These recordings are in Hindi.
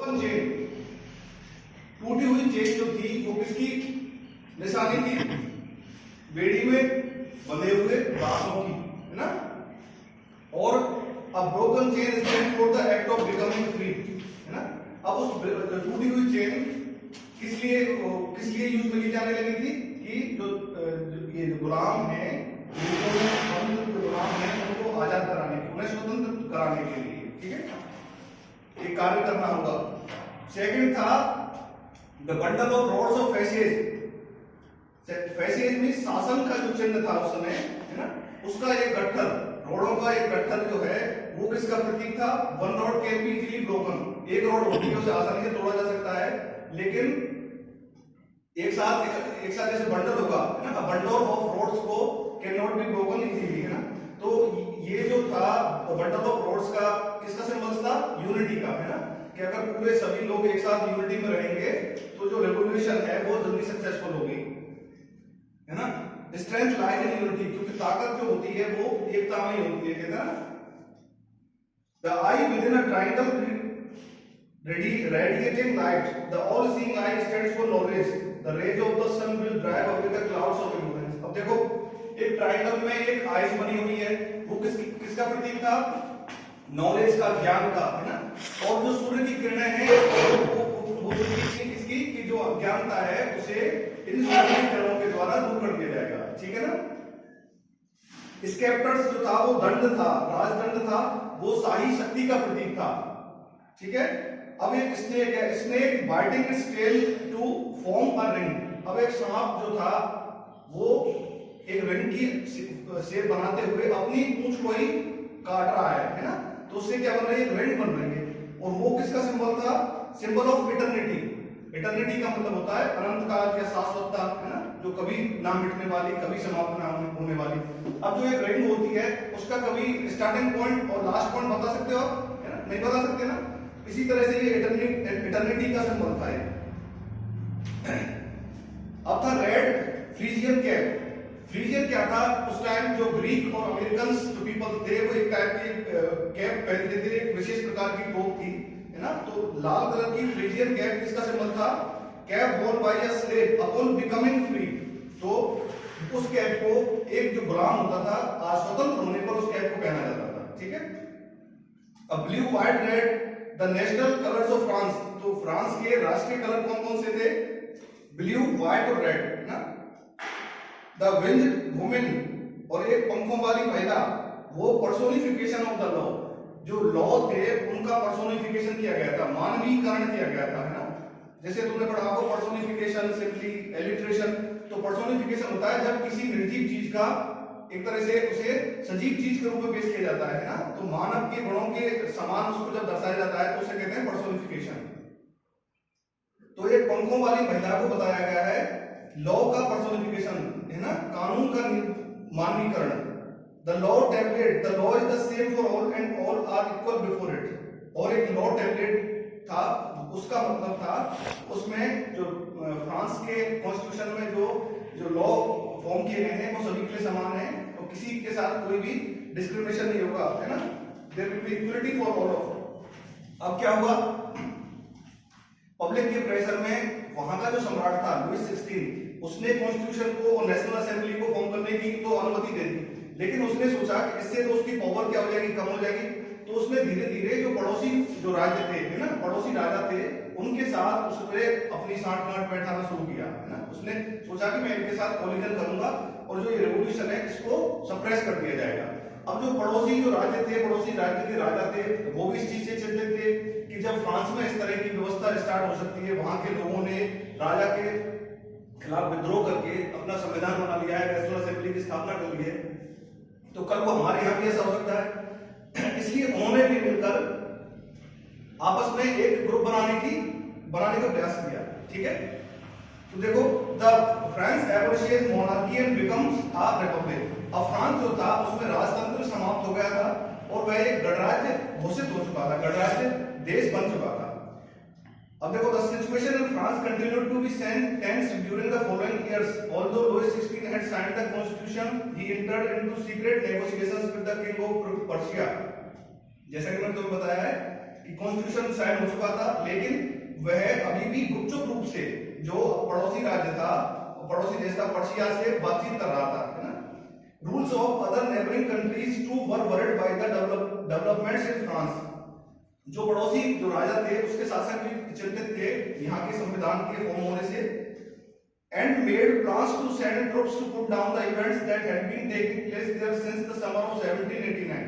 ब्रोकन चेन, टूटी हुई चेन जो थी वो किसकी निशानी थी? बेड़ी में बंधे हुए बांसों की, है ना। और अब broken chain stand for the act of becoming free, है ना। अब उस टूटी हुई चेन किस लिए यूज में ली जाने लगी थी कि ये जो गुलाम है, गुलाम है उनको आजाद कराने, उन्हें स्वतंत्र कराने के लिए, ठीक है, एक कार्य करना होगा। सेकंड था the bundle of rods of fasces. Fasces में शासन का जो चिन्ह था उस समय, है ना, उसका एक गट्ठर, रोडों का एक गट्ठर जो है वो किसका प्रतीक था? One rod can be easily broken, एक रॉड होती है उसे आसानी से तोड़ा जा सकता है, लेकिन एक साथ जैसे बंडल होगा, है ना, बंडल ऑफ रोड्स को can not be broken easily, है ना। तो ये जो था बंडल ऑफ रोड्स का किसका सिंबल था? यूनिटी का, है ना, कि अगर पूरे सभी लोग एक साथ यूनिटी में रहेंगे तो जो रेवोल्यूशन है वो जल्दी सक्सेसफुल होगी, है ना। स्ट्रेंथ लाइज इन यूनिटी, क्योंकि ताकत जो होती है वो एकता में ही होती है, कहते हैं ना। The I with in a triangle radiating light, the all-seeing eye stands for knowledge. The rays of the sun will drive away the clouds of ignorance. अब देखो एक ट्रायंगल में एक आइज बनी हुई है, वो किसका प्रतीक था? नॉलेज का, ज्ञान का, है ना। और जो सूर्य की किरणें हैं वो किसकी कि जो अज्ञानता है उसे इन सूर्य की किरणों के द्वारा दूर कर दिया जाएगा, ठीक है ना। स्केप्टर्स जो था वो दंड था, राजदंड था, वो शाही शक्ति का प्रतीक था, ठीक है। अब एक स्नेक है, snake biting its tail to form a ring. अब एक सांप जो था वो एक रिंग की शेप बनाते हुए अपनी पूंछ को ही काट रहा है ना, तो उससे क्या बन रही है? रिंग बन रही है। और वो किसका सिंबल था? Symbol of eternity. इटर्निटी का मतलब होता है अनंत काल या शाश्वतता, है ना, जो कभी ना मिटने वाली, कभी समाप्त ना होने वाली। अब जो एक रिंग होती है उसका कभी स्टार्टिंग पॉइंट और लास्ट पॉइंट बता सकते हो आप, है ना? नहीं बता सकते ना। इसी तरह से ये इटर्निटी का सिंबल था। अब था रेड फ्रीजियन कैप। फ्रीजियन क्या था? उस टाइम जो ग्रीक और अमेरिकन जो पीपल थे वो एक टाइप की कैप पहनते थे, एक विशेष प्रकार की टोप थी, है ना। तो लाल कलर की फ्रीजियन कैप किसका सिंबल था? Cap Warne bye a slave upon becoming free. तो उस कैप को एक जो गुलाम होता था आज स्वतंत्र होने पर उस कैप को पहना जाता था, ठीक है। अब blue white read the national colours of France. तो फ्रांस के राष्ट्रीय कलर कौन कौन से थे? ब्लू, व्हाइट और रेड, ना। द विंड वुमेन और एक पंखों वाली महिला, वो पर्सोनिफिकेशन ऑफ द लॉ। जो लॉ थे उनका पर्सोनिफिकेशन किया गया था, मानवीकरण किया गया था, है ना। जैसे तुमने पढ़ा हो पर्सोनिफिकेशन, सिंपली एलिट्रेशन। तो पर्सोनिफिकेशन होता है जब किसी निर्जीव चीज का एक तरह से उसे सजीव चीज के रूप में पेश किया जाता है ना। तो मानव के गुणों के समान उसको जब दर्शाया जाता है तो उसे कहते हैं पर्सोनिफिकेशन। तो एक पंखों वाली महिला को बताया गया है लॉ का पर्सोनिफिकेशन, है ना, कानून का मानवीकरण। The law tablet, the law is the same for all and all are equal before it. और एक लॉ टैबलेट था, उसका मतलब था उसमें जो फ्रांस के कॉन्स्टिट्यूशन में जो लॉ फॉर्म किए गए हैं वो सभी के लिए समान है, तो किसी के साथ कोई भी डिस्क्रिमिनेशन नहीं होगा, है ना। There will be equality for all of. अब क्या हुआ? पब्लिक के प्रेशर में वहां का जो सम्राट था लुइस 16, उसने कॉन्स्टिट्यूशन को और नेशनल असेंबली को फॉर्म करने की तो अनुमति दे दी, लेकिन उसने सोचा कि इससे तो उसकी पावर क्या हो जाएगी? कम हो जाएगी। तो उसने धीरे धीरे जो पड़ोसी जो राज्य थे, है ना, पड़ोसी राजा थे, उनके साथ उसने अपनी सांठ-गांठ बैठाना शुरू किया, है ना। उसने सोचा कि मैं इनके साथ कोलिजन करूंगा और जो ये रेवोल्यूशन है इसको सप्रेस कर दिया जाएगा। अब जो पड़ोसी जो राज्य थे, पड़ोसी राज्य के राजा थे, वो भी इस चीज से चिंतित थे कि जब फ्रांस में इस तरह की व्यवस्था स्टार्ट हो सकती है, वहां के लोगों ने राजा के खिलाफ विद्रोह करके अपना संविधान बना लिया है, नेशनल असेंबली की स्थापना कर ली है, तो कल वो हमारे यहाँ भी ऐसा हो सकता है। इसलिए उन्होंने भी मिलकर आपस में एक ग्रुप बनाने का प्रयास किया, ठीक है। तो देखो the France abolishes monarchy and becomes a republic. अब फ्रांस जो था उसमें राजतंत्र समाप्त हो गया था और वह एक गणराज्य घोषित हो चुका था, गणराज्य देश बन चुका था। अब देखो the situation in France continued to be tense during the following years. Although Louis 16 had signed the constitution, he entered into secret negotiations with the king of Persia। जैसा कि मैंने तुम्हें बताया है कि कॉन्स्टिट्यूशन साइन हो चुका था, लेकिन वह अभी भी गुपचुप रूप से जो पड़ोसी राज्य था, पड़ोसी देश था पर्शिया से बातचीत कर रहा था, है ना। Rulers of other neighbouring countries too were worried by the developments in France. जो पड़ोसी जो राजा थे उसके शासक भी चिंतित थे यहाँ के संविधान के फॉर्म होने से। And made plans to send troops to put down the events that had been taking place there since the summer of 1789।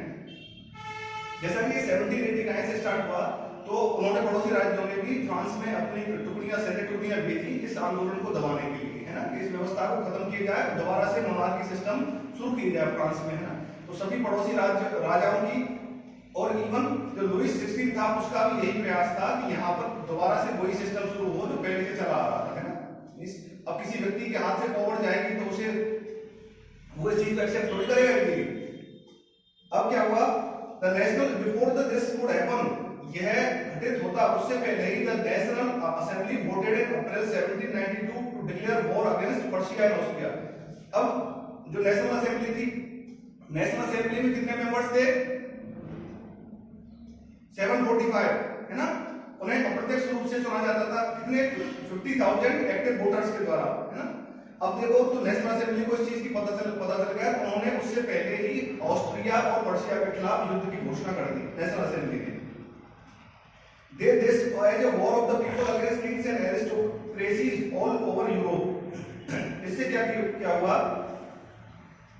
जैसा कि 1789 से स्टार्ट हुआ तो उन्होंने पड़ोसी राज्यों ने भी फ्रांस में अपनी टुकड़ियां, सैन्य टुकड़ियां भेजी इस आंदोलन को दबाने के लिए, है ना, कि इस व्यवस्था को खत्म किया जाए, दोबारा से मोनार्की सिस्टम शुरू किया जाए फ्रांस में, है ना। तो सभी पड़ोसी राज्य राजाओं की और इवन जो लुइस 16 था उसका भी यही प्रयास था कि यहाँ पर दोबारा से वही सिस्टम शुरू हो जो पहले से चला आ रहा था, है ना। अब किसी व्यक्ति के हाथ से पावर जाएगी तो उसे वो इस चीज को एक्सेप्ट थोड़ी करेगा। अब क्या हुआ, the national before the this would happen, यह घटित होता उससे पहले ही the national assembly voted in April 1792 to declare war against Persia and Austria. अब जो नेशनल असेंबली थी, नेशनल असेंबली में कितने मेंबर्स थे? 745, है ना। उन्हें अप्रत्यक्ष रूप से चुना जाता था, कितने? 50,000 एक्टिव वोटर्स के द्वारा, है ना। अब देखो तो नेशनल असेंबली को इस चीज की पता चल गया, उन्होंने उससे पहले ही ऑस्ट्रिया और पर्शिया के खिलाफ युद्ध की घोषणा कर दी नेशनल असेंबली ने। They this as a war of the people against kings and aristocracies all over Europe। इससे क्या हुआ,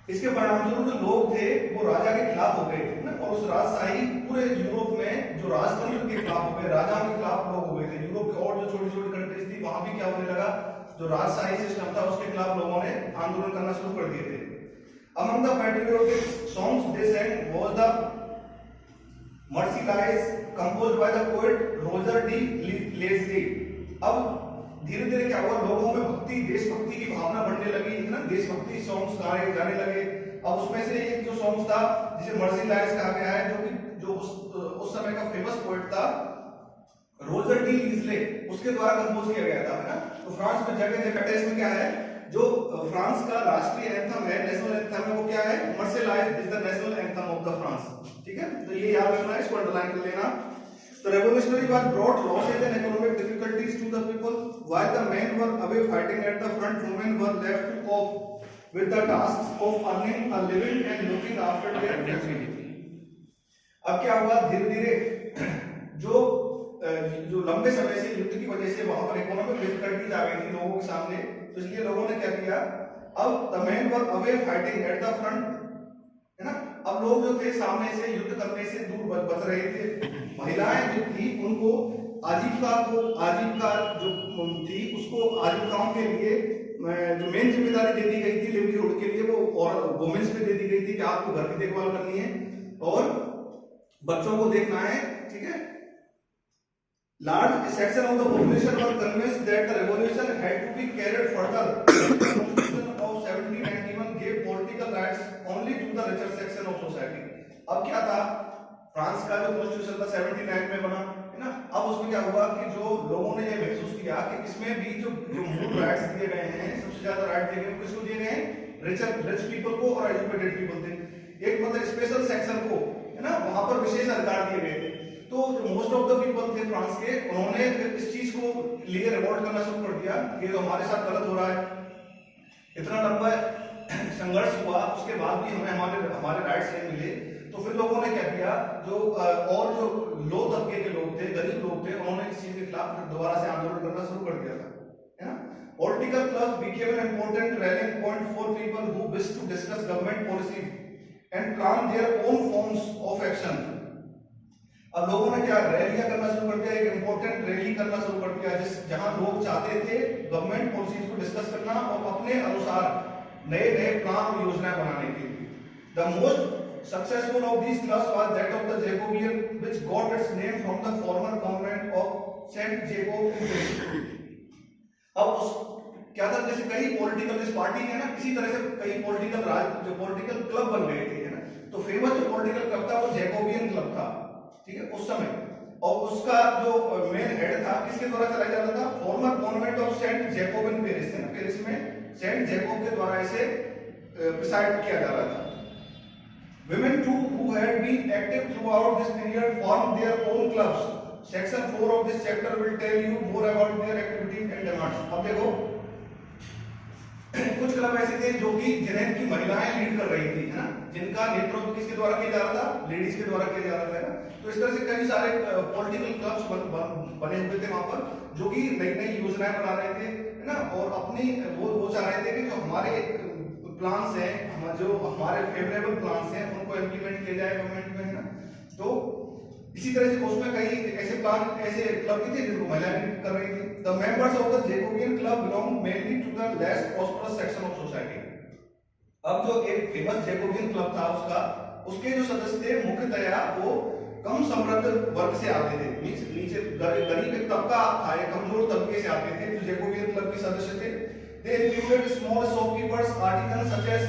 इसके परिणामस्वरूप जो लोग थे वो राजा के खिलाफ हो गए ना, और उस राजशाही पूरे यूरोप में जो राजतंत्र के खिलाफ हो गए, राजाओं के खिलाफ लोग हो गए थे। यूरोप के और जो छोटी छोटी कंट्रीज थी वहां भी क्या होने लगा, जो राजशाही सिस्टम था उसके खिलाफ लोगों ने आंदोलन करना शुरू कर दिए थे। Among the patriotic songs they sang was the Marseillaise composed by the poet Roger de Leslie। अब धीरे धीरे क्या हुआ, लोगों में भक्ति, देशभक्ति की भावना बढ़ने लगी, है ना। देशभक्ति सॉन्ग्स गाने लगे। अब उसमें से एक जो सॉन्ग था जिसे मर्सीलाइज कहा गया है, जो उस समय का फेमस पोएट था रोजर डी लीजले, उसके द्वारा कंपोज किया गया था, है ना। तो फ्रांस में जगह जगह इसमें क्या है, जो फ्रांस का राष्ट्रीय एंथम है, नेशनल एंथम है, वो क्या है? Marseillaise is the national anthem of the France. ठीक है, तो ये याद रखना है, इसको अंडरलाइन कर लेना। The revolutionary was brought losses and economic difficulties to the people. While the men were away fighting at the front, women were left to cope with the tasks of earning a living and looking after their family। अब क्या हुआ, धीरे धीरे जो लंबे समय से युद्ध की वजह से वहां पर इकोनॉमिक डिफिकल्टीज आ गई थी लोगों के सामने, तो इसलिए लोगों ने क्या किया, अब the man were away fighting at the front, है ना। अब लोग जो थे सामने से युद्ध करने से दूर बच रहे थे। महिलाएं जो थी उनको आजीविका जो थी उसको आजीविकाओं के लिए जो मेन जिम्मेदारी दे दी गई थी लिवलीहुड के लिए, वो और वुमेन्स पे दे दी गई थी कि आपको घर की देखभाल करनी है और बच्चों को देखना है। ठीक है, large section of the population were convinced that the revolution had to be carried further। The Constitution of 1791 gave political rights only to the richer section of society। अब क्या था, फ्रांस का जो कॉन्स्टिट्यूशन था 79 में बना, है ना। अब उसमें क्या हुआ कि जो लोगों ने ये महसूस किया कि इसमें भी जो मूल राइट्स दिए गए हैं, सबसे ज्यादा राइट दिए गए किसको दिए गए हैं? रिच पीपल को और एजुकेटेड पीपल थे। एक मतलब स्पेशल सेक्शन को, है ना, वहां पर विशेष अधिकार दिए गए थे। तो जो मोस्ट ऑफ द पीपल थे फ्रांस के, उन्होंने इस चीज को लिए रिवोल्ट करना शुरू कर दिया कि जो हमारे साथ गलत हो रहा है। इतना लंबा संघर्ष हुआ, उसके बाद भी हमें हमारे राइट्स नहीं मिले। तो फिर लोगों ने क्या किया, जो लो तबके के लोग थे, गरीब लोग थे, उन्होंने इस चीज के खिलाफ दोबारा से आंदोलन करना शुरू कर दिया था, है ना। Political clubs became an important rallying point for people who wished to discuss government policy and plan their own forms of action। अब लोगों ने क्या रैलियां करना शुरू कर दिया, एक इंपॉर्टेंट रैली करना शुरू कर दिया जहां लोग चाहते थे गवर्नमेंट पॉलिसीज को डिस्कस करना और अपने अनुसार नए नए प्लान और योजनाएं बनाने के लिए। The most successful of these clubs was that of the Jacobin which got its name from the former government of Saint Jacob in Paris. अब उस क्या था, जैसे कई पॉलिटिकल पार्टी है ना, इसी तरह से कई पॉलिटिकल क्लब बन गए थे, है ना। तो फेमस जो पॉलिटिकल क्लब था वो जैकोबियन क्लब था, ठीक है, उस समय। और उसका जो मेन हेड था किसके द्वारा चलाया जाता था? Former convent of Saint Jacob in Paris, है ना। पेरिस में सेंट जेकोब के द्वारा इसे प्रिसाइड किया जा रहा था। Women too who had been active throughout this period formed their own clubs section 4 of this chapter will tell you more about their activities and demands. अब देखो कुछ क्लब ऐसे थे जो कि जिन्हें की महिलाएं लीड कर रही थी, है ना, जिनका नेतृत्व किसके द्वारा किया जा रहा था, लेडीज के द्वारा किया जा रहा था, है ना। तो इस तरह से कई सारे पॉलिटिकल क्लब्स बने हुए थे वहां पर, जो कि नई नई योजनाएं बना रहे थे, है ना, और अपनी वो चाह रहे थे कि जो हमारे प्लान्स हैं, जो हमारे फेवरेबल प्लान्स हैं, उनको इम्प्लीमेंट किया जाए गवर्नमेंट में, है ना। तो इसी तरह से उसमें कई ऐसे प्लान, ऐसे क्लब भी थे जिनको महिलाएं कर रही थी। The members of the Jacobin club belong mainly to the less prosperous section of society. अब जो एक फेमस जैकोबियन क्लब था उसके जो सदस्य थे मुख्यतया वो कम समृद्ध वर्ग से आते थे, मींस नीचे गरीब एक तबका था, एक कमजोर तबके से आते थे जो जैकोबियन क्लब के सदस्य थे। They included small shopkeepers, artisan such as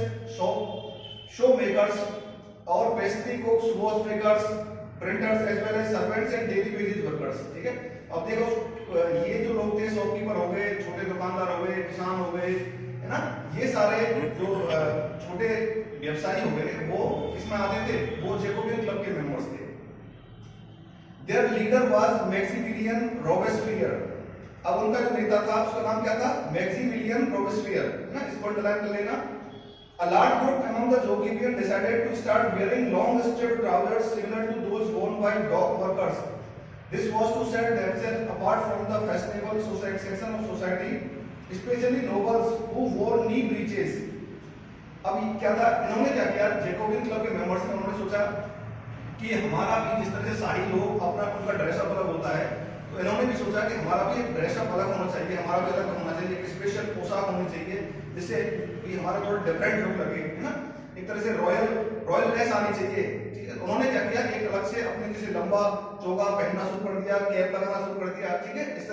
shoe makers और pastry cooks, watch makers, printers as well as servants and daily wages workers. ठीक है, अब देखो ये जो लोग थे, शॉपकीपर हो गए, छोटे दुकानदार हो गए, किसान हो गए, है ना, ये सारे जो छोटे व्यवसायी हो गए वो किसमें आते थे, वो जैकोबियन क्लब के मेंबर्स थे। There leader was Maximilien Robespierre. अब उनका जो नेता था उसका नाम क्या था, मैक्सिमिलियन रोबेस्पियर, है ना, इसको अंडरलाइन कर लेना। A large group among the Jogibians decided to start wearing long striped trousers similar to those worn by dock workers. This was to set themselves apart from the fashionable section of society, especially nobles who wore knee breeches. अब क्या था, इन्होंने क्या किया, जैकोबियन क्लब के मेंबर्स ने उन्होंने सोचा कि हमारा भी जिस तरह से शाही लोग अपना उनका ड्रेसअप अलग होता है, तो इन्होंने भी सोचा कि हमारा भी एक ड्रेसअप अलग होना चाहिए, हमारा भी अलग होना चाहिए, एक स्पेशल पोशाक होनी चाहिए जिससे कि हमारा थोड़ा डिफरेंट लुक लगे, है ना, एक तरह से रॉयलनेस आनी चाहिए। ठीक है, उन्होंने क्या किया, एक अलग से अपने जैसे लंबा चोगा पहनना शुरू कर दिया, कैप लगाना शुरू कर दिया। ठीक है,